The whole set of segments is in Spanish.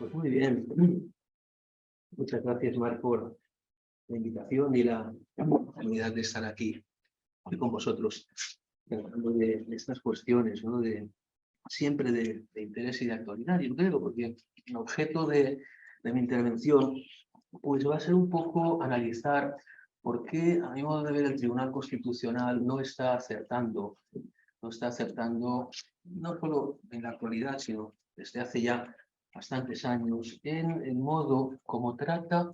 Pues muy bien. Muchas gracias, Marc, por la invitación y la oportunidad de estar aquí hoy con vosotros, hablando de estas cuestiones, ¿no? Siempre de interés y de actualidad, yo creo, porque el objeto de mi intervención pues va a ser un poco analizar por qué, a mi modo de ver, el Tribunal Constitucional no está acertando no solo en la actualidad, sino desde hace ya bastantes años, en el modo como trata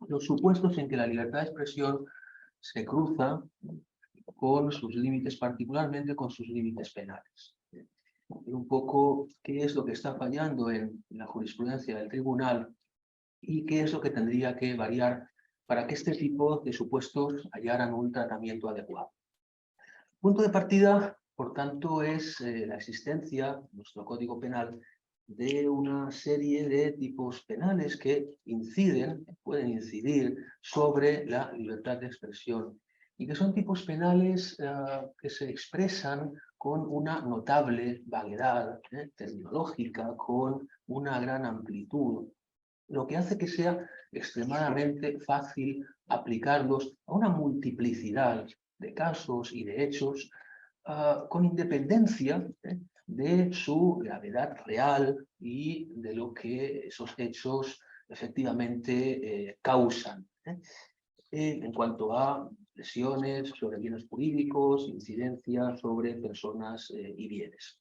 los supuestos en que la libertad de expresión se cruza con sus límites, particularmente con sus límites penales. Y un poco qué es lo que está fallando en la jurisprudencia del tribunal y qué es lo que tendría que variar para que este tipo de supuestos hallaran un tratamiento adecuado. Punto de partida, por tanto, es la existencia en nuestro Código Penal de una serie de tipos penales que pueden incidir sobre la libertad de expresión y que son tipos penales que se expresan con una notable vaguedad terminológica, con una gran amplitud, lo que hace que sea extremadamente fácil aplicarlos a una multiplicidad de casos y de hechos con independencia de su gravedad real y de lo que esos hechos efectivamente causan. En cuanto a lesiones sobre bienes jurídicos, incidencias sobre personas y bienes.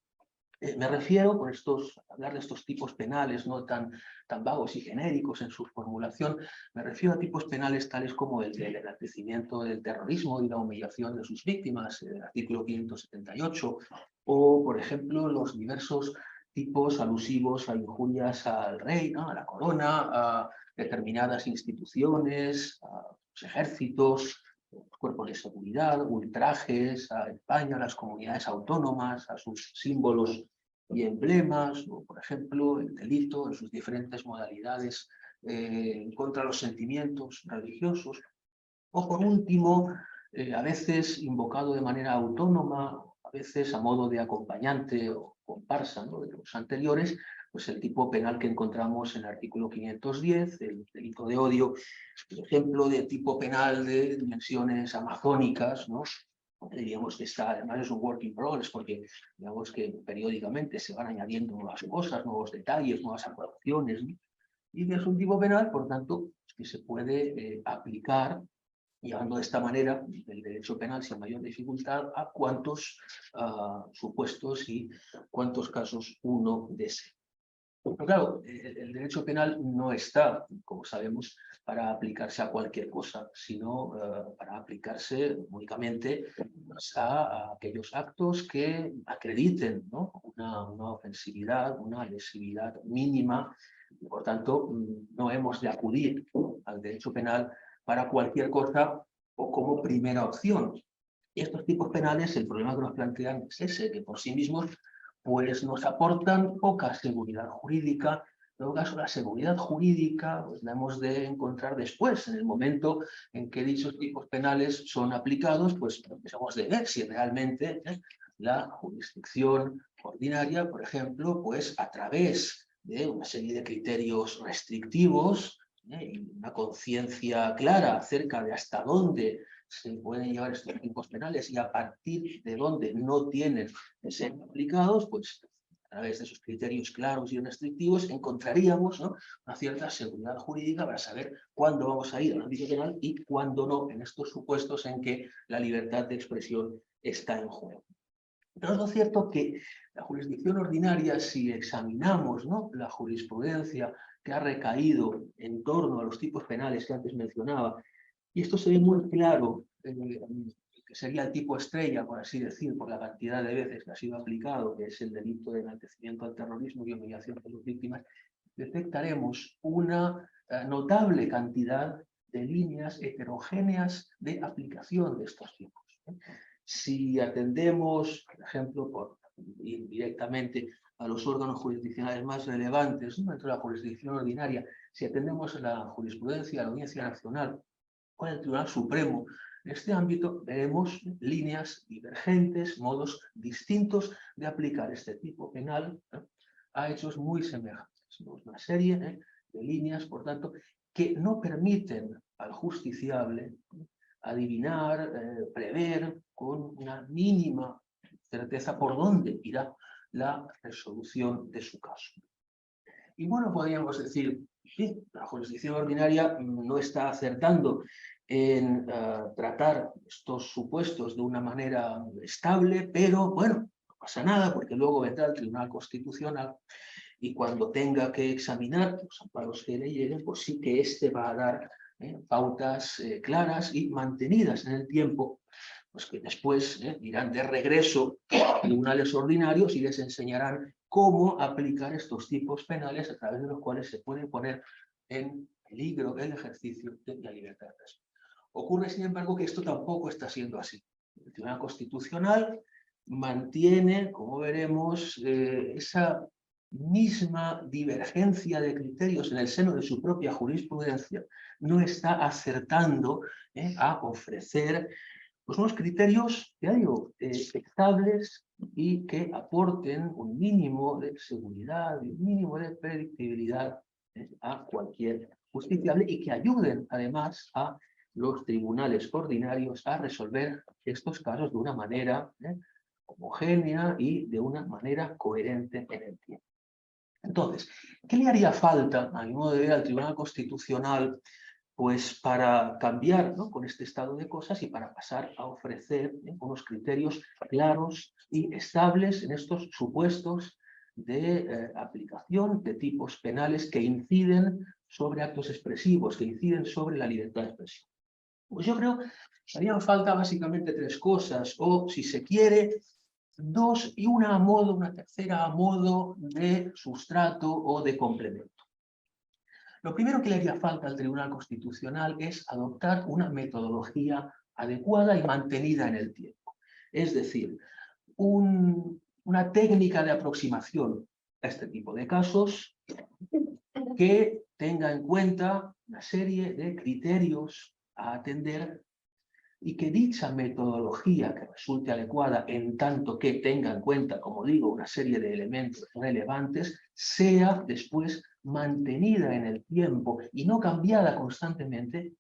Me refiero, hablar de estos tipos penales no tan vagos y genéricos en su formulación, me refiero a tipos penales tales como el del enaltecimiento del terrorismo y la humillación de sus víctimas, el artículo 578, o, por ejemplo, los diversos tipos alusivos a injurias al rey, ¿no? A la corona, a determinadas instituciones, a los ejércitos, los cuerpos de seguridad, ultrajes a España, a las comunidades autónomas, a sus símbolos y emblemas, o por ejemplo el delito en sus diferentes modalidades contra los sentimientos religiosos, o por último, a veces invocado de manera autónoma, a veces a modo de acompañante o comparsa, ¿no?, de los anteriores, pues el tipo penal que encontramos en el artículo 510, el delito de odio, por ejemplo, de tipo penal de dimensiones amazónicas, ¿no? Diríamos que además es un work in progress, porque digamos que periódicamente se van añadiendo nuevas cosas, nuevos detalles, nuevas aprobaciones, ¿no? Y que es un tipo penal, por tanto, que se puede aplicar, llevando de esta manera el derecho penal sin mayor dificultad a cuantos supuestos y cuantos casos uno desee. Pero claro, el derecho penal no está, como sabemos, para aplicarse a cualquier cosa, sino para aplicarse únicamente a aquellos actos que acrediten, ¿no?, una ofensividad, una lesividad mínima. Y, por tanto, no hemos de acudir al derecho penal para cualquier cosa o como primera opción. Y estos tipos penales, el problema que nos plantean es ese, que por sí mismos pues nos aportan poca seguridad jurídica. En todo caso, la seguridad jurídica pues la hemos de encontrar después, en el momento en que dichos tipos penales son aplicados, pues hemos de ver si realmente la jurisdicción ordinaria, por ejemplo, pues a través de una serie de criterios restrictivos y una conciencia clara acerca de hasta dónde se pueden llevar estos tipos penales y a partir de dónde no tienen que ser aplicados, pues a través de esos criterios claros y restrictivos encontraríamos, ¿no?, una cierta seguridad jurídica para saber cuándo vamos a ir al ámbito penal y cuándo no, en estos supuestos en que la libertad de expresión está en juego. Pero es lo cierto que la jurisdicción ordinaria, si examinamos, ¿no?, la jurisprudencia que ha recaído en torno a los tipos penales que antes mencionaba, y esto se ve muy claro, que sería el tipo estrella, por así decir, por la cantidad de veces que ha sido aplicado, que es el delito de enaltecimiento al terrorismo y humillación de las víctimas, detectaremos una notable cantidad de líneas heterogéneas de aplicación de estos tipos. Si atendemos, por ejemplo, por ir directamente a los órganos jurisdiccionales más relevantes, ¿no?, dentro de la jurisdicción ordinaria, si atendemos a la jurisprudencia de la Audiencia Nacional o el Tribunal Supremo, en este ámbito veremos líneas divergentes, modos distintos de aplicar este tipo penal a hechos muy semejantes. Una serie de líneas, por tanto, que no permiten al justiciable adivinar, prever con una mínima certeza por dónde irá la resolución de su caso. Y bueno, podríamos decir, sí, la jurisdicción ordinaria no está acertando en tratar estos supuestos de una manera estable, pero bueno, no pasa nada porque luego vendrá el Tribunal Constitucional y cuando tenga que examinar los amparos que le lleguen, pues sí que éste va a dar pautas claras y mantenidas en el tiempo, pues que después irán de regreso a tribunales ordinarios y les enseñarán cómo aplicar estos tipos penales a través de los cuales se puede poner en peligro el ejercicio de la libertad de expresión. Ocurre, sin embargo, que esto tampoco está siendo así. El Tribunal Constitucional mantiene, como veremos, esa misma divergencia de criterios en el seno de su propia jurisprudencia. No está acertando a ofrecer pues, unos criterios, ya digo, estables y que aporten un mínimo de seguridad y un mínimo de predictibilidad a cualquier justiciable y que ayuden además a los tribunales ordinarios a resolver estos casos de una manera homogénea y de una manera coherente en el tiempo. Entonces, ¿qué le haría falta, a mi modo de ver, al Tribunal Constitucional pues para cambiar, ¿no?, con este estado de cosas y para pasar a ofrecer unos criterios claros y estables en estos supuestos de aplicación de tipos penales que inciden sobre actos expresivos, que inciden sobre la libertad de expresión? Pues yo creo que harían falta básicamente tres cosas, o si se quiere, dos y una a modo, una tercera a modo de sustrato o de complemento. Lo primero que le haría falta al Tribunal Constitucional es adoptar una metodología adecuada y mantenida en el tiempo. Es decir, una técnica de aproximación a este tipo de casos que tenga en cuenta una serie de criterios a atender y que dicha metodología que resulte adecuada en tanto que tenga en cuenta, como digo, una serie de elementos relevantes, sea después mantenida en el tiempo y no cambiada constantemente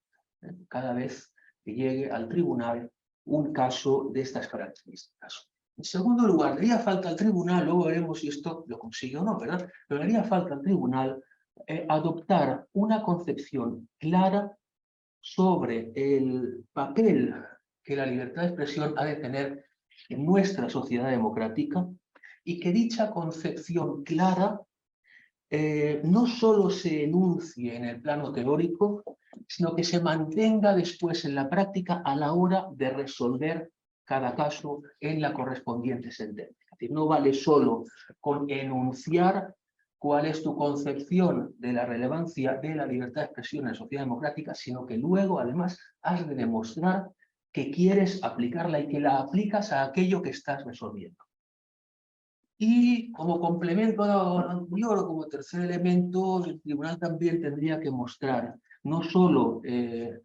cada vez que llegue al tribunal un caso de estas características. En segundo lugar, le haría falta al tribunal, luego veremos si esto lo consigue o no, ¿verdad? Pero le haría falta al tribunal adoptar una concepción clara sobre el papel que la libertad de expresión ha de tener en nuestra sociedad democrática y que dicha concepción clara no solo se enuncie en el plano teórico, sino que se mantenga después en la práctica a la hora de resolver cada caso en la correspondiente sentencia. Es decir, no vale solo con enunciar cuál es tu concepción de la relevancia de la libertad de expresión en la sociedad democrática, sino que luego, además, has de demostrar que quieres aplicarla y que la aplicas a aquello que estás resolviendo. Y como complemento a lo anterior, o como tercer elemento, el tribunal también tendría que mostrar no solo el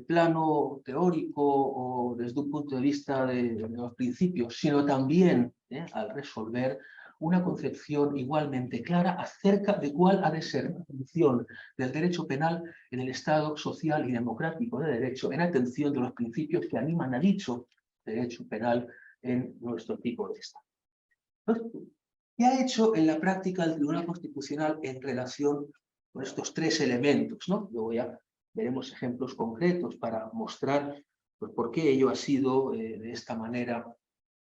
plano teórico o desde un punto de vista de los principios, sino también al resolver una concepción igualmente clara acerca de cuál ha de ser la función del derecho penal en el Estado social y democrático de derecho, en atención de los principios que animan a dicho derecho penal en nuestro tipo de Estado. ¿Qué ha hecho en la práctica el Tribunal Constitucional en relación con estos tres elementos, ¿no? Luego ya veremos ejemplos concretos para mostrar pues, por qué ello ha sido de esta manera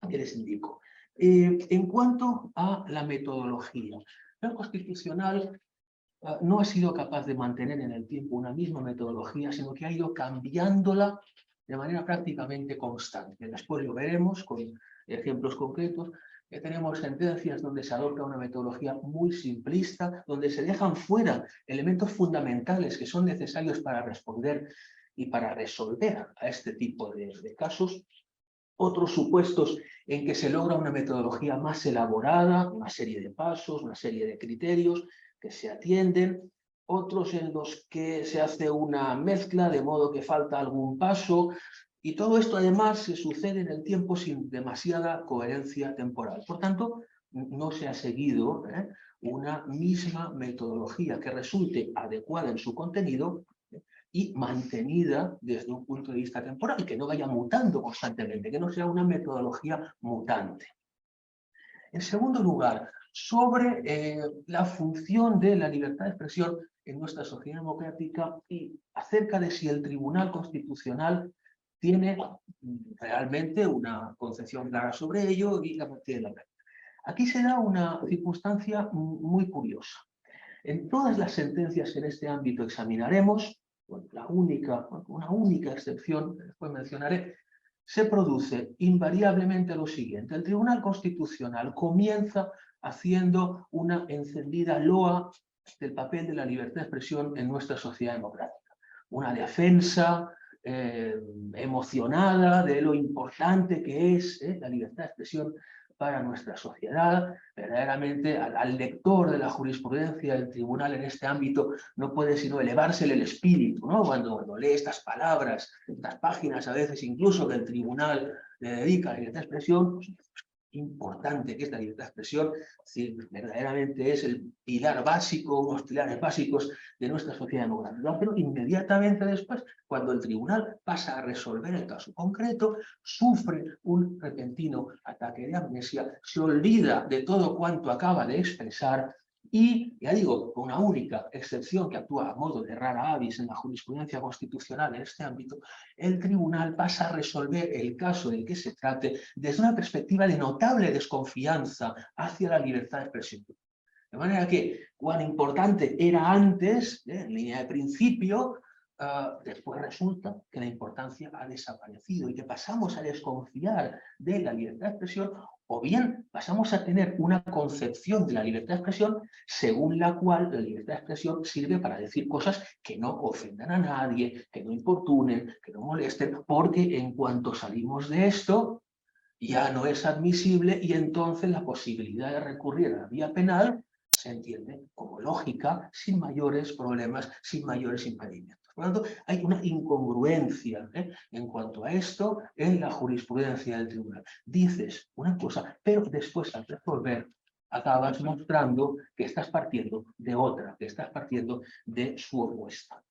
que les indico. En cuanto a la metodología, el Tribunal Constitucional no ha sido capaz de mantener en el tiempo una misma metodología, sino que ha ido cambiándola de manera prácticamente constante. Después lo veremos con ejemplos concretos. Tenemos sentencias donde se adopta una metodología muy simplista, donde se dejan fuera elementos fundamentales que son necesarios para responder y para resolver a este tipo de casos. Otros supuestos en que se logra una metodología más elaborada, una serie de pasos, una serie de criterios que se atienden. Otros en los que se hace una mezcla, de modo que falta algún paso. Y todo esto además se sucede en el tiempo sin demasiada coherencia temporal. Por tanto, no se ha seguido una misma metodología que resulte adecuada en su contenido y mantenida desde un punto de vista temporal, que no vaya mutando constantemente, que no sea una metodología mutante. En segundo lugar, sobre la función de la libertad de expresión en nuestra sociedad democrática y acerca de si el Tribunal Constitucional tiene realmente una concepción clara sobre ello y la mantiene la práctica. Aquí se da una circunstancia muy curiosa. En todas las sentencias que en este ámbito examinaremos, una única excepción, que después mencionaré, se produce invariablemente lo siguiente. El Tribunal Constitucional comienza haciendo una encendida loa del papel de la libertad de expresión en nuestra sociedad democrática. Una defensa emocionada de lo importante que es la libertad de expresión para nuestra sociedad. Verdaderamente al lector de la jurisprudencia del tribunal en este ámbito no puede sino elevársele el espíritu, ¿no? Cuando lee estas palabras, estas páginas a veces incluso que el tribunal le dedica a la libertad de expresión, pues, importante que es la libertad de expresión, si verdaderamente es el pilar básico, unos pilares básicos de nuestra sociedad democrática. Pero inmediatamente después, cuando el tribunal pasa a resolver el caso concreto, sufre un repentino ataque de amnesia, se olvida de todo cuanto acaba de expresar y, ya digo, con una única excepción que actúa a modo de rara avis en la jurisprudencia constitucional en este ámbito, el tribunal pasa a resolver el caso del que se trate desde una perspectiva de notable desconfianza hacia la libertad de expresión. De manera que, cuán importante era antes, en línea de principio, después resulta que la importancia ha desaparecido y que pasamos a desconfiar de la libertad de expresión, o bien pasamos a tener una concepción de la libertad de expresión según la cual la libertad de expresión sirve para decir cosas que no ofendan a nadie, que no importunen, que no molesten, porque en cuanto salimos de esto ya no es admisible y entonces la posibilidad de recurrir a la vía penal se entiende como lógica, sin mayores problemas, sin mayores impedimentos. Por lo tanto, hay una incongruencia en cuanto a esto en la jurisprudencia del tribunal. Dices una cosa, pero después al resolver acabas mostrando que estás partiendo de otra, que estás partiendo de su opuesta.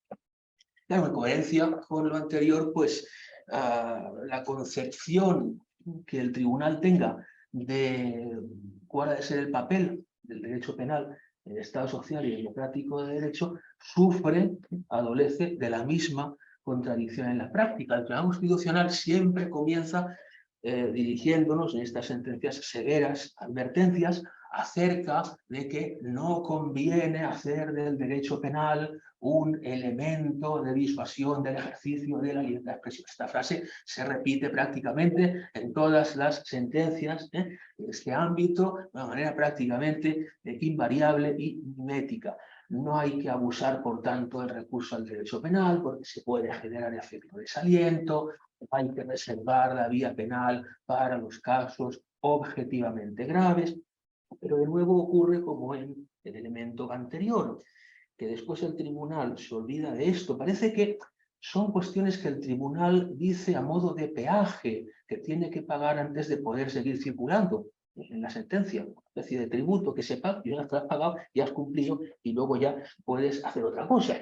Claro, en coherencia con lo anterior, pues la concepción que el tribunal tenga de cuál ha de ser el papel del derecho penal en el Estado social y democrático de derecho, adolece de la misma contradicción en la práctica. El Tribunal Constitucional siempre comienza dirigiéndonos en estas sentencias severas, advertencias acerca de que no conviene hacer del derecho penal un elemento de disuasión del ejercicio de la libertad de expresión. Esta frase se repite prácticamente en todas las sentencias de este ámbito de una manera prácticamente invariable y mimética. No hay que abusar, por tanto, del recurso al derecho penal porque se puede generar efecto de desaliento, hay que reservar la vía penal para los casos objetivamente graves, pero de nuevo ocurre como en el elemento anterior, que después el tribunal se olvida de esto. Parece que son cuestiones que el tribunal dice a modo de peaje que tiene que pagar antes de poder seguir circulando en la sentencia, una especie de tributo que se paga, y una vez que lo has pagado, ya has cumplido y luego ya puedes hacer otra cosa.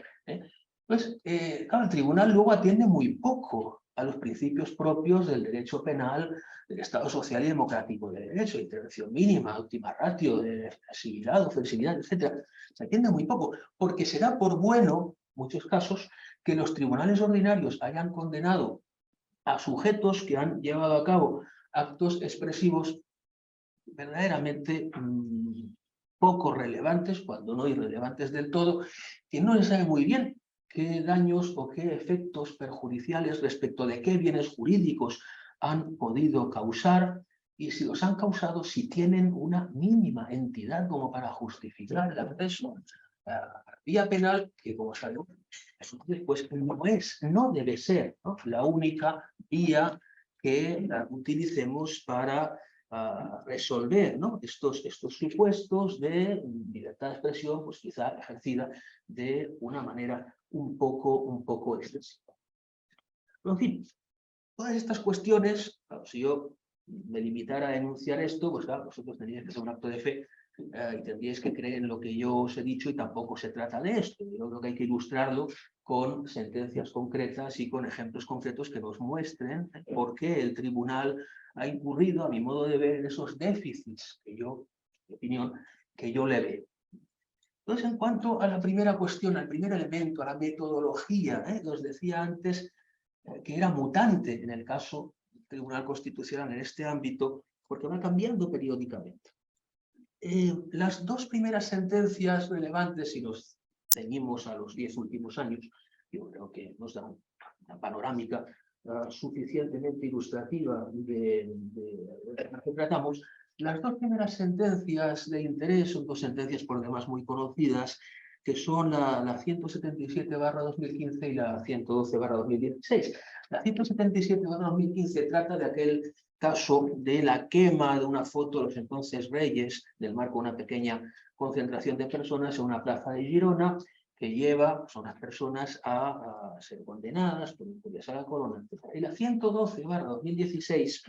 Pues, claro, el tribunal luego atiende muy poco a los principios propios del derecho penal, del Estado social y democrático de derecho, intervención mínima, última ratio, de flexibilidad, ofensividad, etc. Se atiende muy poco, porque se da por bueno, en muchos casos, que los tribunales ordinarios hayan condenado a sujetos que han llevado a cabo actos expresivos verdaderamente poco relevantes, cuando no irrelevantes del todo, que no se sabe muy bien qué daños o qué efectos perjudiciales respecto de qué bienes jurídicos han podido causar y si los han causado, si tienen una mínima entidad como para justificar el acceso a la vía penal, que como sabemos, pues no debe ser, ¿no?, la única vía que utilicemos para resolver, ¿no?, estos supuestos de libertad de expresión, pues quizá ejercida de una manera un poco excesiva. Pero, en fin, todas estas cuestiones, claro, si yo me limitara a denunciar esto, pues claro, vosotros teníais que hacer un acto de fe y tendríais que creer en lo que yo os he dicho y tampoco se trata de esto. Yo creo que hay que ilustrarlo con sentencias concretas y con ejemplos concretos que nos muestren por qué el tribunal ha incurrido, a mi modo de ver, en esos déficits que yo, de opinión, que yo le veo. Entonces, en cuanto a la primera cuestión, al primer elemento, a la metodología, os decía antes que era mutante en el caso del Tribunal Constitucional en este ámbito, porque va cambiando periódicamente. Las dos primeras sentencias relevantes, si nos ceñimos a los 10 últimos años, yo creo que nos dan una panorámica suficientemente ilustrativa de lo que tratamos. Las dos primeras sentencias de interés son dos sentencias por demás muy conocidas, que son la 177/2015 y la 112/2016. La 177/2015 trata de aquel caso de la quema de una foto de los entonces reyes, del marco de una pequeña concentración de personas en una plaza de Girona, que lleva a unas personas a ser condenadas por injurias a la corona, etc. Y la 112/2016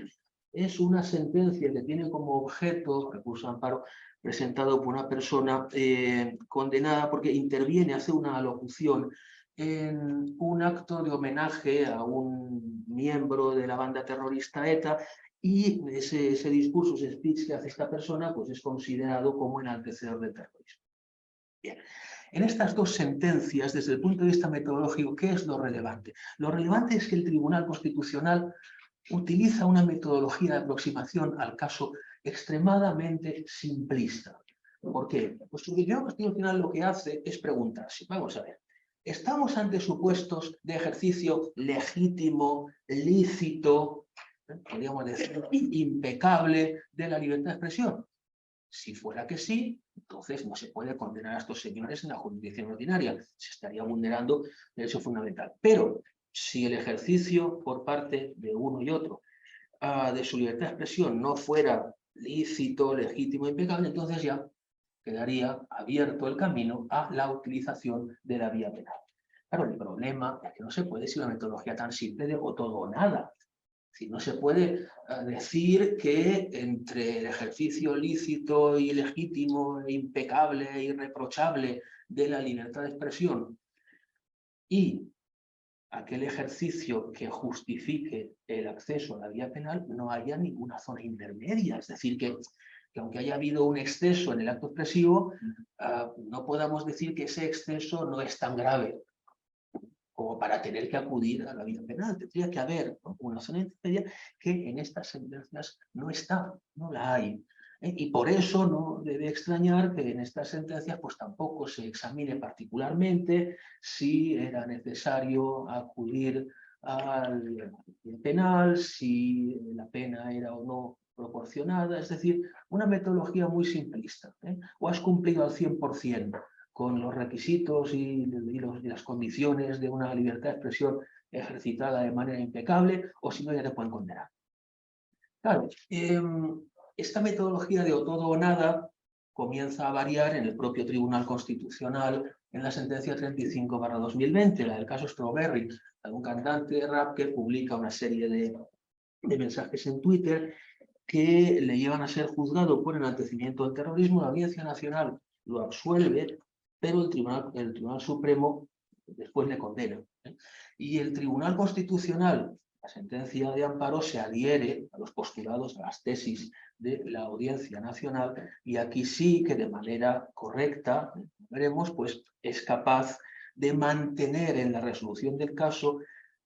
es una sentencia que tiene como objeto, recurso de amparo, presentado por una persona condenada porque interviene, hace una alocución en un acto de homenaje a un miembro de la banda terrorista ETA, y ese discurso, ese speech que hace esta persona, pues es considerado como enaltecedor del terrorismo. Bien. En estas dos sentencias, desde el punto de vista metodológico, ¿qué es lo relevante? Lo relevante es que el Tribunal Constitucional utiliza una metodología de aproximación al caso extremadamente simplista. ¿Por qué? Pues el Tribunal Constitucional lo que hace es preguntarse, vamos a ver, ¿estamos ante supuestos de ejercicio legítimo, lícito, podríamos decir, impecable de la libertad de expresión? Si fuera que sí, entonces no se puede condenar a estos señores en la jurisdicción ordinaria. Se estaría vulnerando derecho fundamental. Pero si el ejercicio por parte de uno y otro de su libertad de expresión no fuera lícito, legítimo, impecable, entonces ya quedaría abierto el camino a la utilización de la vía penal. Claro, el problema es que no se puede ser una metodología tan simple de o todo o nada. Si no se puede decir que entre el ejercicio lícito y legítimo, impecable e irreprochable de la libertad de expresión y aquel ejercicio que justifique el acceso a la vía penal, no haya ninguna zona intermedia. Es decir, que aunque haya habido un exceso en el acto expresivo, no podamos decir que ese exceso no es tan grave como para tener que acudir a la vía penal. Tendría que haber, ¿no?, una zona intermedia que en estas sentencias no está, no la hay. Y por eso no debe extrañar que en estas sentencias pues tampoco se examine particularmente si era necesario acudir al penal, si la pena era o no proporcionada, es decir, una metodología muy simplista. O has cumplido al 100% con los requisitos y las condiciones de una libertad de expresión ejercitada de manera impecable, o si no ya te pueden condenar. Claro, esta metodología de o todo o nada comienza a variar en el propio Tribunal Constitucional en la sentencia 35/2020, la del caso Strawberry, de un cantante de rap que publica una serie de mensajes en Twitter que le llevan a ser juzgado por enaltecimiento del terrorismo. La Audiencia Nacional lo absuelve, pero el Tribunal Supremo después le condena. Y el Tribunal Constitucional, la sentencia de amparo, se adhiere a los postulados, a las tesis de la Audiencia Nacional, y aquí sí que de manera correcta, veremos, pues es capaz de mantener en la resolución del caso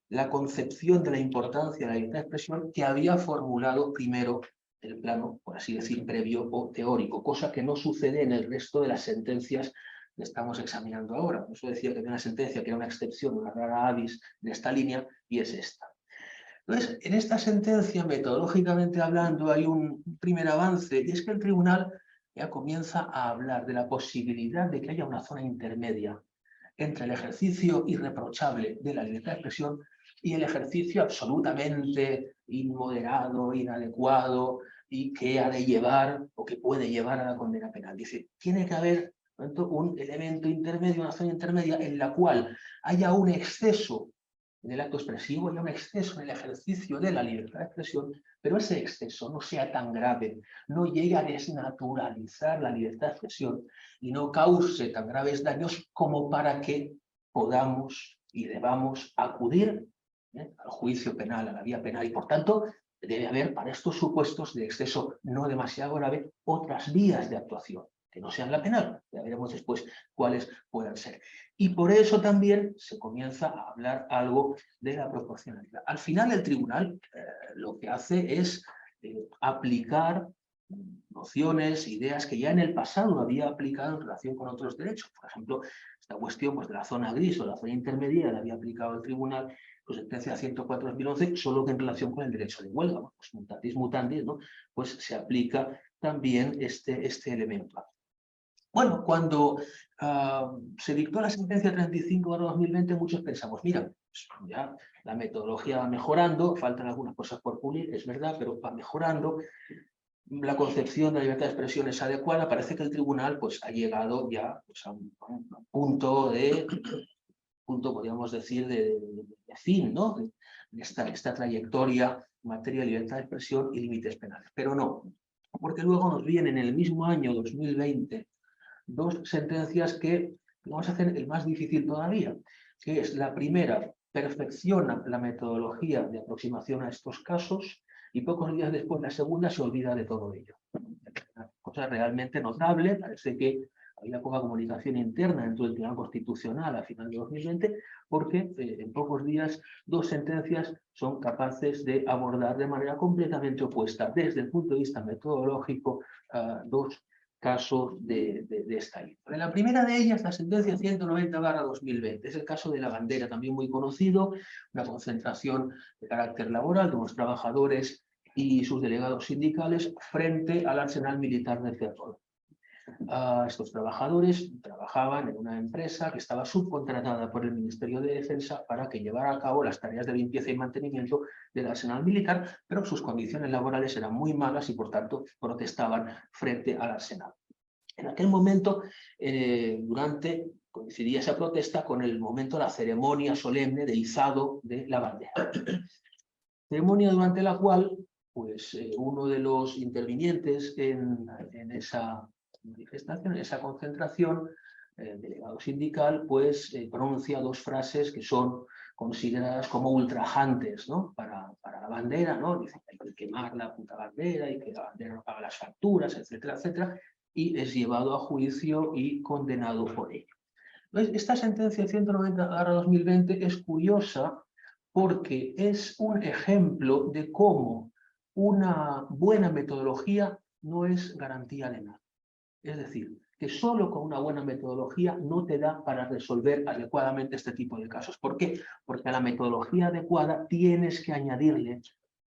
la concepción de la importancia de la libertad de expresión que había formulado primero el plano, por así decir, previo o teórico, cosa que no sucede en el resto de las sentencias que estamos examinando ahora. Por eso decía que había una sentencia que era una excepción, una rara avis de esta línea, y es esta. Entonces, en esta sentencia, metodológicamente hablando, hay un primer avance, y es que el tribunal ya comienza a hablar de la posibilidad de que haya una zona intermedia entre el ejercicio irreprochable de la libertad de expresión y el ejercicio absolutamente inmoderado, inadecuado, y que ha de llevar o que puede llevar a la condena penal. Dice, tiene que haber un elemento intermedio, una zona intermedia en la cual haya un exceso en el acto expresivo, haya un exceso en el ejercicio de la libertad de expresión, pero ese exceso no sea tan grave, no llegue a desnaturalizar la libertad de expresión y no cause tan graves daños como para que podamos y debamos acudir al juicio penal, a la vía penal, y por tanto debe haber para estos supuestos de exceso no demasiado grave otras vías de actuación que no sean la penal. Ya veremos después cuáles puedan ser. Y por eso también se comienza a hablar algo de la proporcionalidad. Al final el tribunal lo que hace es aplicar nociones, ideas que ya en el pasado había aplicado en relación con otros derechos. Por ejemplo, esta cuestión pues, de la zona gris o la zona intermedia la había aplicado el tribunal con sentencia 104/2011, solo que en relación con el derecho de huelga. Pues mutatis mutandis, ¿no? Pues se aplica también este elemento. Bueno, cuando se dictó la sentencia 35/2020, muchos pensamos, mira, pues ya la metodología va mejorando, faltan algunas cosas por pulir, es verdad, pero va mejorando, la concepción de la libertad de expresión es adecuada, parece que el tribunal pues, ha llegado ya pues, a un punto, podríamos decir, de fin, ¿no? De esta trayectoria en materia de libertad de expresión y límites penales. Pero no, porque luego nos vienen en el mismo año 2020 dos sentencias que vamos a hacer el más difícil todavía, que es la primera, perfecciona la metodología de aproximación a estos casos y pocos días después la segunda se olvida de todo ello. Una cosa realmente notable, parece que había poca comunicación interna dentro del Tribunal Constitucional a final de 2020, porque en pocos días dos sentencias son capaces de abordar de manera completamente opuesta, desde el punto de vista metodológico, dos casos de esta índole. La primera de ellas, la sentencia 190/2020, es el caso de La Bandera, también muy conocido, una concentración de carácter laboral de unos trabajadores y sus delegados sindicales frente al arsenal militar de Ferrol. Estos trabajadores trabajaban en una empresa que estaba subcontratada por el Ministerio de Defensa para que llevara a cabo las tareas de limpieza y mantenimiento del arsenal militar, pero sus condiciones laborales eran muy malas y por tanto protestaban frente al arsenal. En aquel momento, coincidía esa protesta con el momento de la ceremonia solemne de izado de la bandera. Ceremonia durante la cual pues, uno de los intervinientes en esa manifestación, en esa concentración, el delegado sindical, pues pronuncia dos frases que son consideradas como ultrajantes, ¿no? para la bandera, ¿no? Dice que hay que quemar la puta bandera y que la bandera no paga las facturas, etcétera, etcétera, y es llevado a juicio y condenado por ello. Entonces, esta sentencia 190/2020 es curiosa porque es un ejemplo de cómo una buena metodología no es garantía de nada. Es decir, que solo con una buena metodología no te da para resolver adecuadamente este tipo de casos. ¿Por qué? Porque a la metodología adecuada tienes que añadirle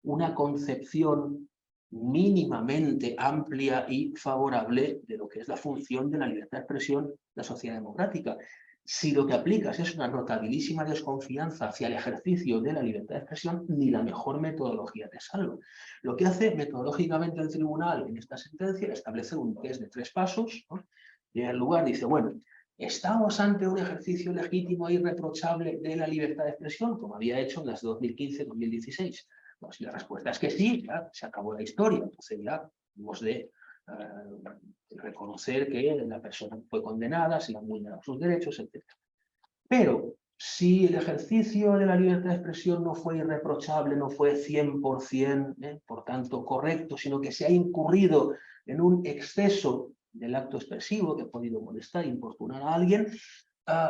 una concepción mínimamente amplia y favorable de lo que es la función de la libertad de expresión de la sociedad democrática. Si lo que aplicas es una notabilísima desconfianza hacia el ejercicio de la libertad de expresión, ni la mejor metodología te salva. Lo que hace metodológicamente el tribunal en esta sentencia es establecer un test de 3 pasos, ¿no? En primer lugar dice, bueno, ¿estamos ante un ejercicio legítimo e irreprochable de la libertad de expresión, como había hecho en las de 2015-2016? Pues si la respuesta es que sí, ya se acabó la historia, entonces ya hemos de reconocer que la persona fue condenada, se le han vulnerado sus derechos, etc. Pero si el ejercicio de la libertad de expresión no fue irreprochable, no fue 100%, por tanto, correcto, sino que se ha incurrido en un exceso del acto expresivo que ha podido molestar, importunar a alguien,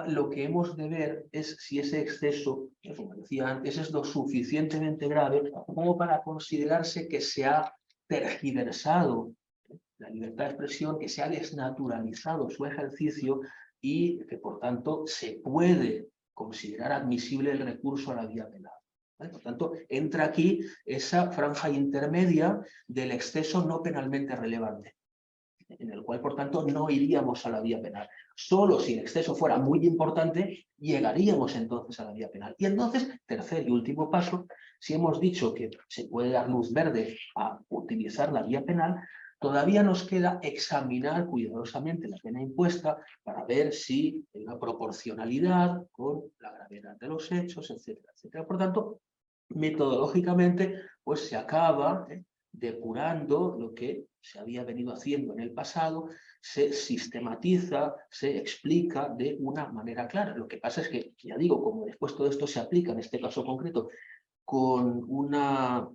lo que hemos de ver es si ese exceso, como decía antes, es lo suficientemente grave como para considerarse que se ha tergiversado la libertad de expresión, que se ha desnaturalizado su ejercicio y que, por tanto, se puede considerar admisible el recurso a la vía penal. ¿Vale? Por tanto, entra aquí esa franja intermedia del exceso no penalmente relevante, en el cual, por tanto, no iríamos a la vía penal. Solo si el exceso fuera muy importante, llegaríamos entonces a la vía penal. Y entonces, tercer y último paso, si hemos dicho que se puede dar luz verde a utilizar la vía penal, Todavía nos queda examinar cuidadosamente la pena impuesta para ver si hay una proporcionalidad con la gravedad de los hechos, etcétera, etcétera. Por tanto, metodológicamente, pues se acaba depurando lo que se había venido haciendo en el pasado, se sistematiza, se explica de una manera clara. Lo que pasa es que, ya digo, como después todo esto se aplica en este caso concreto con una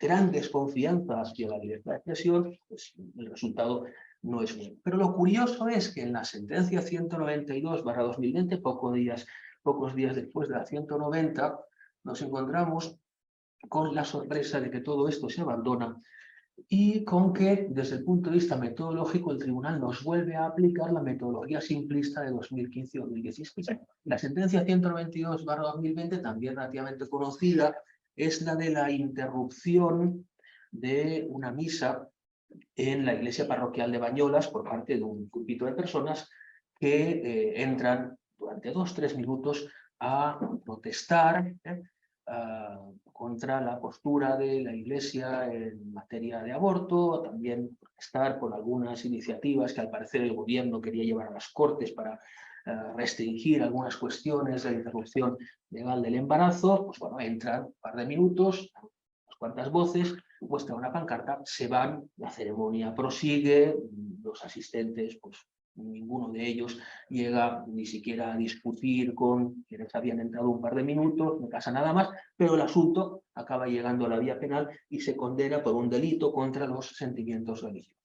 gran desconfianza hacia la libertad de expresión, pues el resultado no es bueno. Pero lo curioso es que en la sentencia 192/2020, pocos días después de la 190, nos encontramos con la sorpresa de que todo esto se abandona y con que, desde el punto de vista metodológico, el tribunal nos vuelve a aplicar la metodología simplista de 2015 y 2016. La sentencia 192/2020, también relativamente conocida, es la de la interrupción de una misa en la iglesia parroquial de Bañolas por parte de un grupito de personas que entran durante 2 o 3 minutos a protestar contra la postura de la Iglesia en materia de aborto, también protestar por algunas iniciativas que al parecer el gobierno quería llevar a las Cortes para restringir algunas cuestiones de la interrupción legal del embarazo. Pues bueno, entran un par de minutos, unas cuantas voces, muestran una pancarta, se van, la ceremonia prosigue, los asistentes, pues ninguno de ellos llega ni siquiera a discutir con quienes habían entrado un par de minutos, no pasa nada más, pero el asunto acaba llegando a la vía penal y se condena por un delito contra los sentimientos religiosos.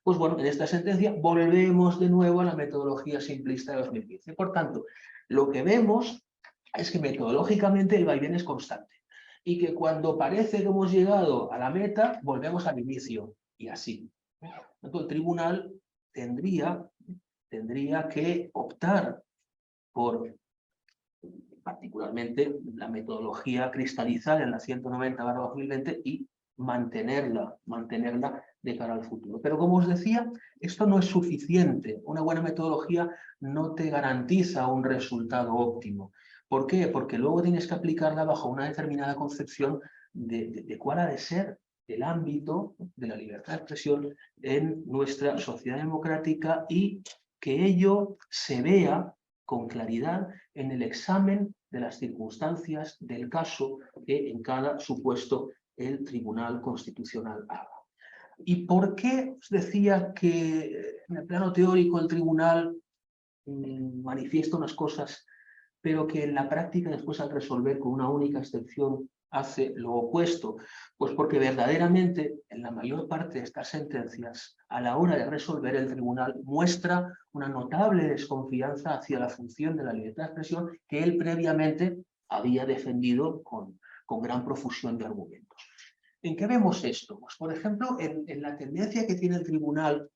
Pues bueno, en esta sentencia volvemos de nuevo a la metodología simplista de 2015. Por tanto, lo que vemos es que metodológicamente el vaivén es constante y que cuando parece que hemos llegado a la meta, volvemos al inicio y así. Entonces, el tribunal tendría que optar por, particularmente, la metodología cristalizada en la 190/2020 y mantenerla de cara al futuro. Pero como os decía, esto no es suficiente. Una buena metodología no te garantiza un resultado óptimo. ¿Por qué? Porque luego tienes que aplicarla bajo una determinada concepción de cuál ha de ser el ámbito de la libertad de expresión en nuestra sociedad democrática y que ello se vea con claridad en el examen de las circunstancias del caso que en cada supuesto el Tribunal Constitucional haga. ¿Y por qué os decía que en el plano teórico el Tribunal manifiesta unas cosas, pero que en la práctica después al resolver con una única excepción hace lo opuesto? Pues porque verdaderamente en la mayor parte de estas sentencias, a la hora de resolver, el tribunal muestra una notable desconfianza hacia la función de la libertad de expresión que él previamente había defendido con gran profusión de argumentos. ¿En qué vemos esto? Pues, por ejemplo, en la tendencia que tiene el tribunal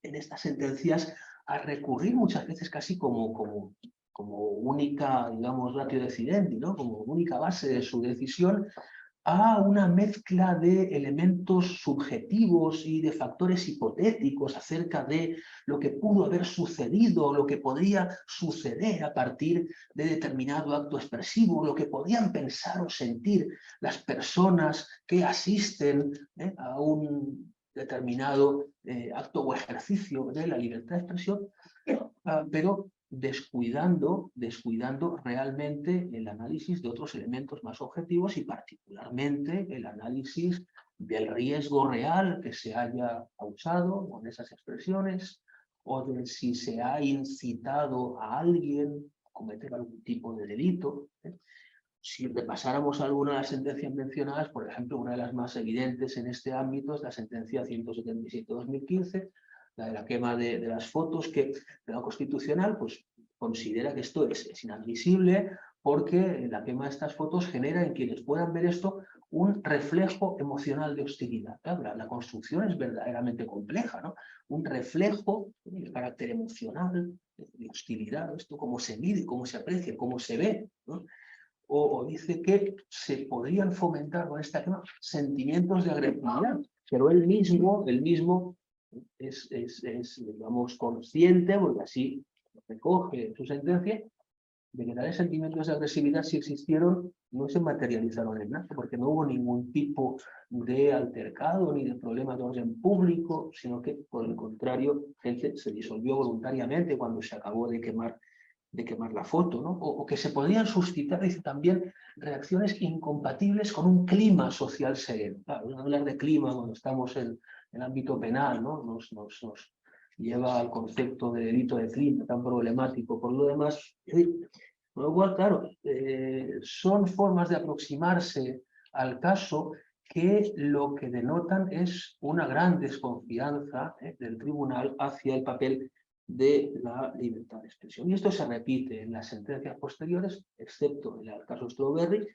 en estas sentencias a recurrir muchas veces casi como única, digamos, ratio decidendi, ¿no? Como única base de su decisión, a una mezcla de elementos subjetivos y de factores hipotéticos acerca de lo que pudo haber sucedido, lo que podría suceder a partir de determinado acto expresivo, lo que podían pensar o sentir las personas que asisten a un determinado acto o ejercicio de la libertad de expresión, pero descuidando realmente el análisis de otros elementos más objetivos y particularmente el análisis del riesgo real que se haya causado con esas expresiones o de si se ha incitado a alguien a cometer algún tipo de delito. Si repasáramos alguna de las sentencias mencionadas, por ejemplo, una de las más evidentes en este ámbito es la sentencia 177/2015, la de la quema de las fotos, que la Constitucional pues, considera que esto es inadmisible porque la quema de estas fotos genera en quienes puedan ver esto un reflejo emocional de hostilidad. Claro, la construcción es verdaderamente compleja, ¿no? Un reflejo de carácter emocional, de hostilidad, esto cómo se mide, cómo se aprecia, cómo se ve, ¿no? O dice que se podrían fomentar con esta quema sentimientos de agresividad, pero él mismo es, digamos, consciente, porque así lo recoge en su sentencia, de que tales sentimientos de agresividad sí existieron no se materializaron en nada, porque no hubo ningún tipo de altercado ni de problema de orden público, sino que, por el contrario, gente se disolvió voluntariamente cuando se acabó de quemar la foto, ¿no? O que se podían suscitar, dice, también reacciones incompatibles con un clima social sereno. Claro, hablar de clima cuando estamos en el ámbito penal, ¿no? Nos lleva al concepto de delito de clima tan problemático. Por lo demás, con lo cual, claro, son formas de aproximarse al caso que lo que denotan es una gran desconfianza del tribunal hacia el papel de la libertad de expresión. Y esto se repite en las sentencias posteriores, excepto en el caso Strawberry,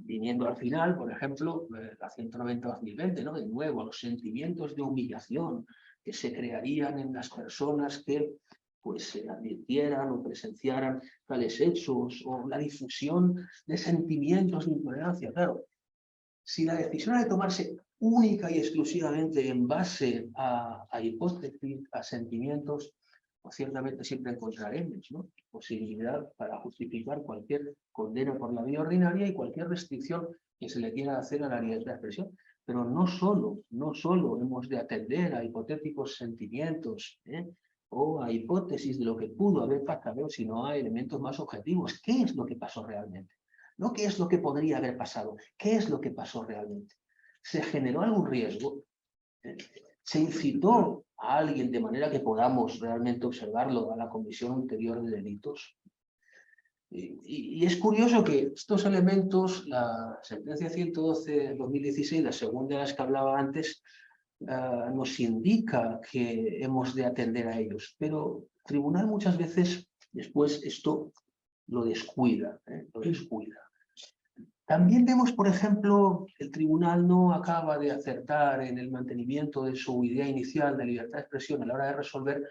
viniendo al final, por ejemplo, la 190-2020, ¿no? De nuevo, los sentimientos de humillación que se crearían en las personas que pues advirtieran o presenciaran tales hechos, o la difusión de sentimientos de intolerancia. Claro, si la decisión ha de tomarse única y exclusivamente en base a hipótesis, a sentimientos, pues ciertamente siempre encontraremos, ¿no?, posibilidad para justificar cualquier condena por la vía ordinaria y cualquier restricción que se le quiera hacer a la libertad de expresión. Pero no solo hemos de atender a hipotéticos sentimientos, o a hipótesis de lo que pudo haber pasado, sino a elementos más objetivos. ¿Qué es lo que pasó realmente? No qué es lo que podría haber pasado, qué es lo que pasó realmente. ¿Se generó algún riesgo? ¿Se incitó a alguien de manera que podamos realmente observarlo a la comisión ulterior de delitos? Y es curioso que estos elementos, la sentencia 112/2016, la segunda de las que hablaba antes, nos indica que hemos de atender a ellos, pero el tribunal muchas veces después esto lo descuida, lo descuida. También vemos, por ejemplo, que el tribunal no acaba de acertar en el mantenimiento de su idea inicial de libertad de expresión a la hora de resolver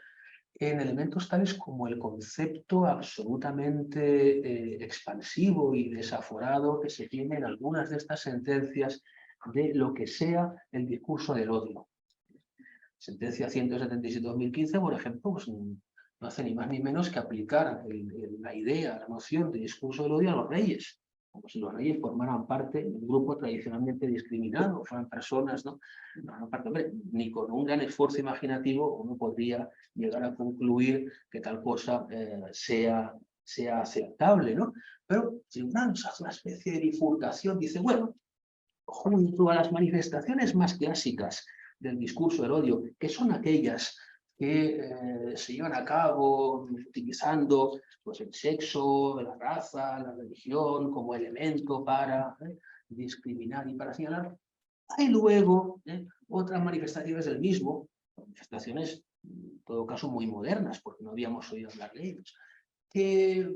en elementos tales como el concepto absolutamente expansivo y desaforado que se tiene en algunas de estas sentencias de lo que sea el discurso del odio. Sentencia 177/2015, por ejemplo, pues no hace ni más ni menos que aplicar la idea, la noción de discurso del odio a los reyes, como si los reyes formaran parte de un grupo tradicionalmente discriminado, fueran personas, ¿no? Hombre, ni con un gran esfuerzo imaginativo uno podría llegar a concluir que tal cosa sea aceptable, ¿no? Pero si uno hace una especie de bifurcación, dice, bueno, junto a las manifestaciones más clásicas del discurso del odio, que son aquellas que se llevan a cabo utilizando pues, el sexo, la raza, la religión como elemento para discriminar y para señalar. Hay luego otras manifestaciones del mismo, manifestaciones en todo caso muy modernas, porque no habíamos oído hablar de ellas, que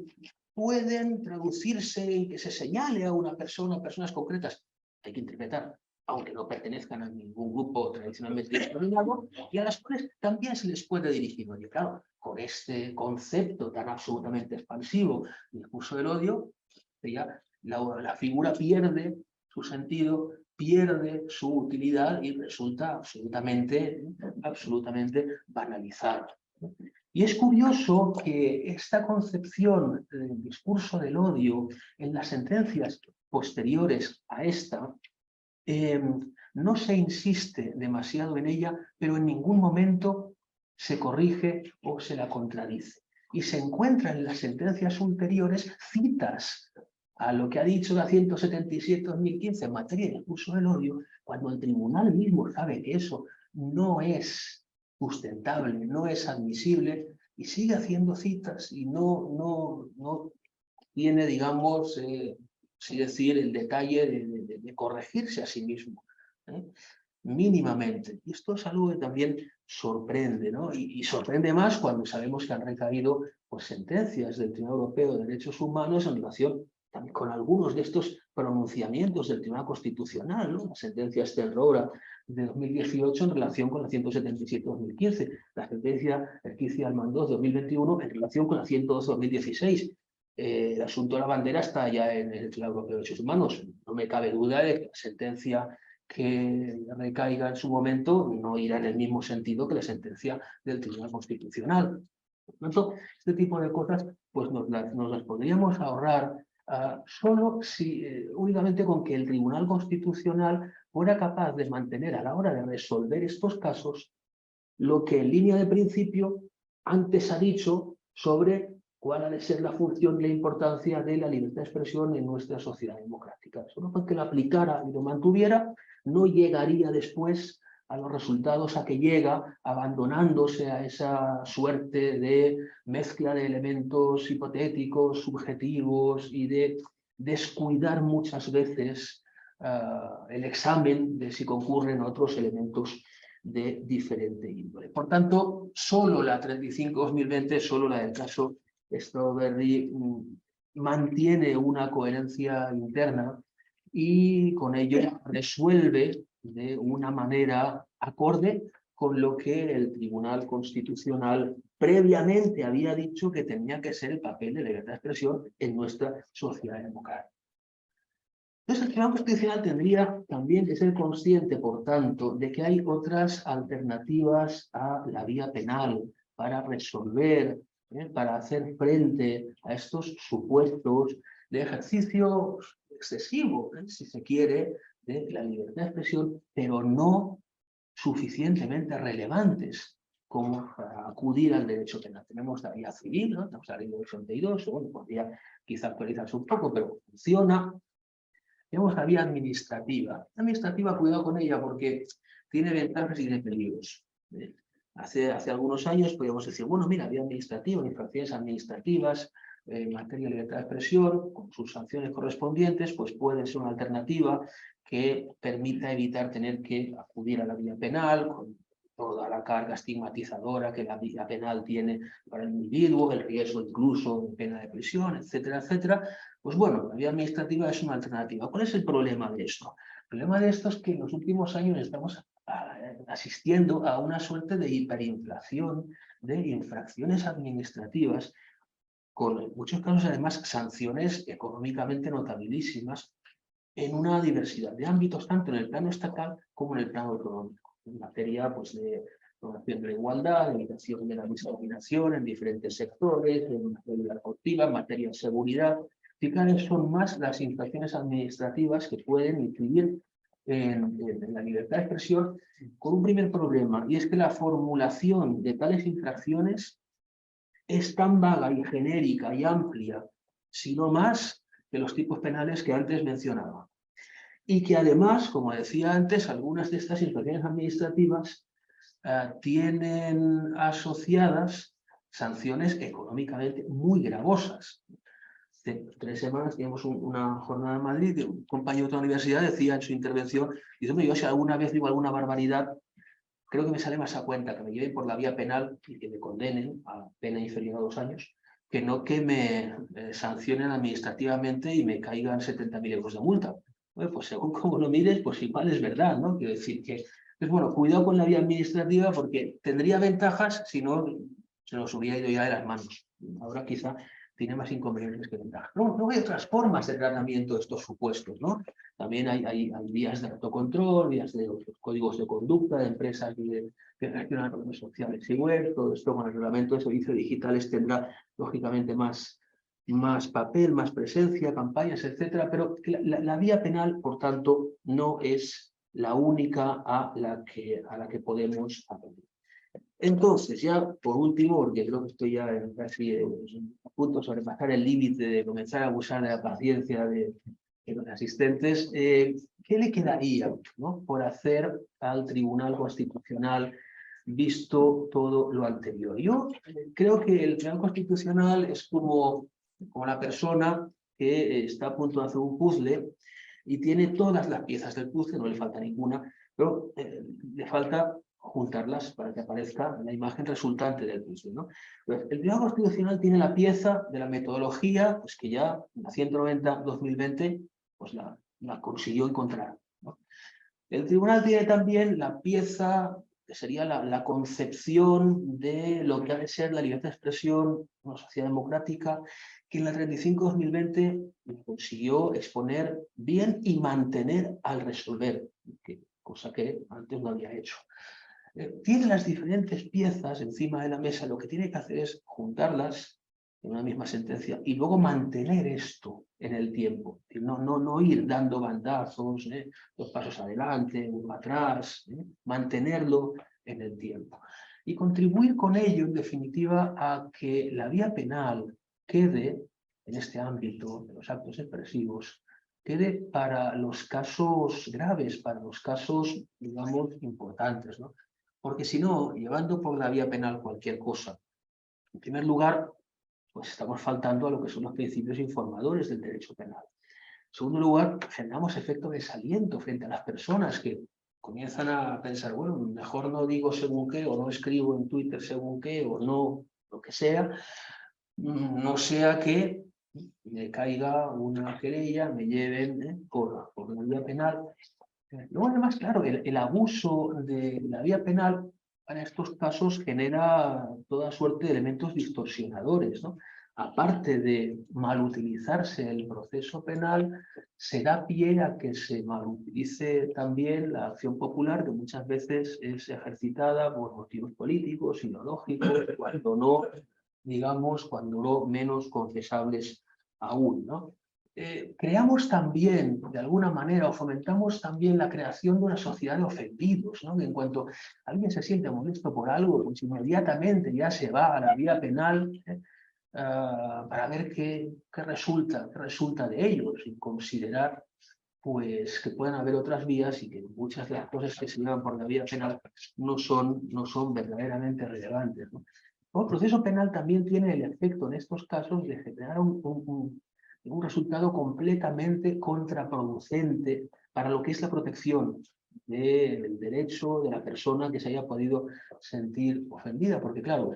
pueden traducirse en que se señale a una persona, personas concretas. Hay que interpretar, aunque no pertenezcan a ningún grupo tradicionalmente determinado, y a las cuales también se les puede dirigir. Oye, claro, con este concepto tan absolutamente expansivo, el discurso del odio, ya la figura pierde su sentido, pierde su utilidad y resulta absolutamente banalizada. Y es curioso que esta concepción del discurso del odio en las sentencias posteriores a esta, no se insiste demasiado en ella, pero en ningún momento se corrige o se la contradice. Y se encuentran en las sentencias ulteriores citas a lo que ha dicho la 177/2015 en materia de discurso del odio, cuando el tribunal mismo sabe que eso no es sustentable, no es admisible, y sigue haciendo citas y no tiene, digamos, así decir, el detalle de corregirse a sí mismo, mínimamente. Y esto es algo que también sorprende, ¿no? Y sorprende más cuando sabemos que han recaído pues, sentencias del Tribunal Europeo de Derechos Humanos en relación también con algunos de estos pronunciamientos del Tribunal Constitucional, ¿no? La sentencia Stenrora de 2018 en relación con la 177/2015, la sentencia Erquici-Almandoz de 2021 en relación con la 112/2016. El asunto de la bandera está ya en el Tribunal Europeo de Derechos Humanos. No me cabe duda de que la sentencia que recaiga en su momento no irá en el mismo sentido que la sentencia del Tribunal Constitucional. Por lo tanto, este tipo de cosas pues nos las podríamos ahorrar solo si, únicamente con que el Tribunal Constitucional fuera capaz de mantener a la hora de resolver estos casos lo que en línea de principio antes ha dicho sobre cuál ha de ser la función y la importancia de la libertad de expresión en nuestra sociedad democrática. Solo porque lo aplicara y lo mantuviera, no llegaría después a los resultados a que llega, abandonándose a esa suerte de mezcla de elementos hipotéticos, subjetivos y de descuidar muchas veces el examen de si concurren otros elementos de diferente índole. Por tanto, solo la 35-2020, solo la del caso Strawberry, mantiene una coherencia interna y con ello resuelve de una manera acorde con lo que el Tribunal Constitucional previamente había dicho que tenía que ser el papel de libertad de expresión en nuestra sociedad democrática. Entonces, el Tribunal Constitucional tendría también que ser consciente, por tanto, de que hay otras alternativas a la vía penal para resolver, para hacer frente a estos supuestos de ejercicio excesivo, si se quiere, de la libertad de expresión, pero no suficientemente relevantes como para acudir al derecho penal. Tenemos la vía civil, ¿no? Tenemos la ley de 82, bueno, podría quizá actualizarse un poco, pero funciona. Tenemos la vía administrativa. La administrativa, cuidado con ella, porque tiene ventajas y tiene peligros. Hace algunos años podíamos decir, bueno, mira, vía administrativa, infracciones administrativas, en materia de libertad de expresión, con sus sanciones correspondientes, pues puede ser una alternativa que permita evitar tener que acudir a la vía penal, con toda la carga estigmatizadora que la vía penal tiene para el individuo, el riesgo incluso de pena de prisión, etcétera, etcétera. Pues bueno, la vía administrativa es una alternativa. ¿Cuál es el problema de esto? El problema de esto es que en los últimos años estamos asistiendo a una suerte de hiperinflación de infracciones administrativas, con en muchos casos además sanciones económicamente notabilísimas en una diversidad de ámbitos, tanto en el plano estatal como en el plano económico, en materia pues, de promoción de la igualdad, de evitación de la discriminación en diferentes sectores, en materia deportiva, en materia de seguridad. Fíjate, son más las infracciones administrativas que pueden incidir en la libertad de expresión, con un primer problema, y es que la formulación de tales infracciones es tan vaga y genérica y amplia, sino más que los tipos penales que antes mencionaba. Y que además, como decía antes, algunas de estas infracciones administrativas tienen asociadas sanciones económicamente muy gravosas. Hace 3 semanas teníamos una jornada en Madrid, y un compañero de otra universidad decía en su intervención, dice, yo si alguna vez digo alguna barbaridad, creo que me sale más a cuenta que me lleven por la vía penal y que me condenen a pena inferior a 2 años, que no que me sancionen administrativamente y me caigan 70.000 euros de multa. Bueno, pues según cómo lo mires, pues igual es verdad, ¿no? Quiero decir que, pues bueno, cuidado con la vía administrativa porque tendría ventajas si no se nos hubiera ido ya de las manos. Ahora quizá tiene más inconvenientes que ventajas. Luego hay otras formas de tratamiento de estos supuestos, ¿no? También hay vías de autocontrol, vías de códigos de conducta de empresas que gestionan problemas sociales y web. Todo esto con el reglamento de servicios digitales tendrá, lógicamente, más papel, más presencia, campañas, etcétera. Pero la vía penal, por tanto, no es la única a la que podemos acudir. Entonces, ya por último, porque creo que estoy ya casi a punto de sobrepasar el límite de comenzar a abusar de la paciencia de los asistentes, ¿qué le quedaría, ¿no?, por hacer al Tribunal Constitucional visto todo lo anterior? Yo creo que el Tribunal Constitucional es como la persona que está a punto de hacer un puzzle y tiene todas las piezas del puzzle, no le falta ninguna, pero le falta juntarlas para que aparezca la imagen resultante del puzzle, ¿no? Pues el Tribunal Constitucional tiene la pieza de la metodología, pues que ya la 190-2020 pues la consiguió encontrar, ¿no? El tribunal tiene también la pieza que sería la concepción de lo que ha de ser la libertad de expresión en una sociedad democrática, que en la 35-2020 consiguió exponer bien y mantener al resolver, cosa que antes no había hecho. Tiene las diferentes piezas encima de la mesa, lo que tiene que hacer es juntarlas en una misma sentencia, y luego mantener esto en el tiempo, no ir dando bandazos, 2 pasos adelante, 1 atrás, mantenerlo en el tiempo. Y contribuir con ello, en definitiva, a que la vía penal quede, en este ámbito de los actos expresivos, quede para los casos graves, para los casos, digamos, importantes, ¿no? Porque si no, llevando por la vía penal cualquier cosa, en primer lugar, pues estamos faltando a lo que son los principios informadores del derecho penal. En segundo lugar, generamos efecto de desaliento frente a las personas que comienzan a pensar, bueno, mejor no digo según qué, o no escribo en Twitter según qué, o no, lo que sea, no sea que me caiga una querella, me lleven por la vía penal. Luego, además, claro, el abuso de la vía penal para estos casos genera toda suerte de elementos distorsionadores, ¿no? Aparte de malutilizarse el proceso penal, se da pie a que se malutilice también la acción popular, que muchas veces es ejercitada por motivos políticos, ideológicos, cuando no, digamos, cuando no menos confesables aún, ¿no? Creamos también, de alguna manera, o fomentamos también la creación de una sociedad de ofendidos, ¿no? Que en cuanto alguien se siente molesto por algo, pues inmediatamente ya se va a la vía penal para ver qué resulta de ello, sin considerar pues, que pueden haber otras vías y que muchas de las cosas que se llevan por la vía penal no son verdaderamente relevantes, ¿no? El proceso penal también tiene el efecto en estos casos de generar un resultado completamente contraproducente para lo que es la protección del derecho de la persona que se haya podido sentir ofendida. Porque claro,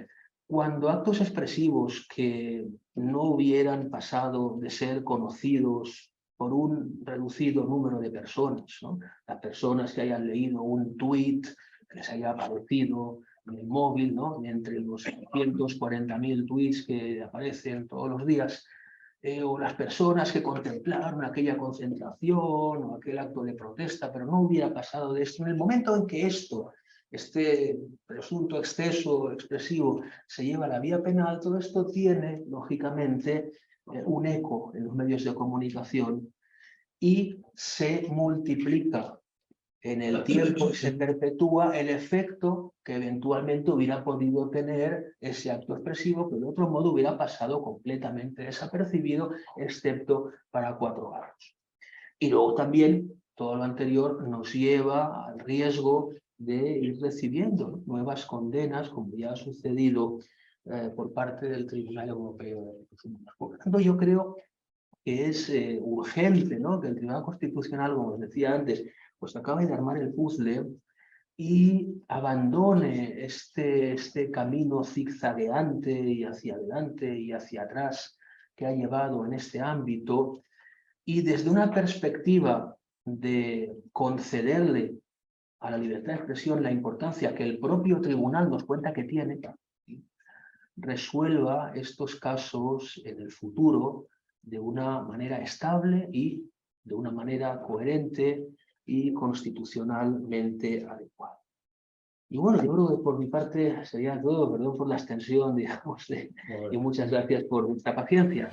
cuando actos expresivos que no hubieran pasado de ser conocidos por un reducido número de personas, ¿no? Las personas que hayan leído un tuit que les haya aparecido en el móvil, ¿no? Entre los 140.000 tweets que aparecen todos los días, o las personas que contemplaron aquella concentración o aquel acto de protesta, pero no hubiera pasado de esto. En el momento en que este presunto exceso expresivo se lleva a la vía penal, todo esto tiene, lógicamente, un eco en los medios de comunicación y se multiplica en el tiempo y se perpetúa el efecto que eventualmente hubiera podido tener ese acto expresivo, que de otro modo hubiera pasado completamente desapercibido, excepto para 4 años. Y luego también todo lo anterior nos lleva al riesgo de ir recibiendo nuevas condenas, como ya ha sucedido por parte del Tribunal Europeo de Derechos Humanos. Por lo tanto, yo creo que es urgente, ¿no?, que el Tribunal Constitucional, como os decía antes, pues acabe de armar el puzzle y abandone este camino zigzagueante y hacia adelante y hacia atrás que ha llevado en este ámbito, y desde una perspectiva de concederle a la libertad de expresión la importancia que el propio tribunal nos cuenta que tiene, resuelva estos casos en el futuro de una manera estable y de una manera coherente y constitucionalmente adecuada. Y bueno, yo creo que por mi parte sería todo. Perdón por la extensión, digamos, y muchas gracias por vuestra paciencia.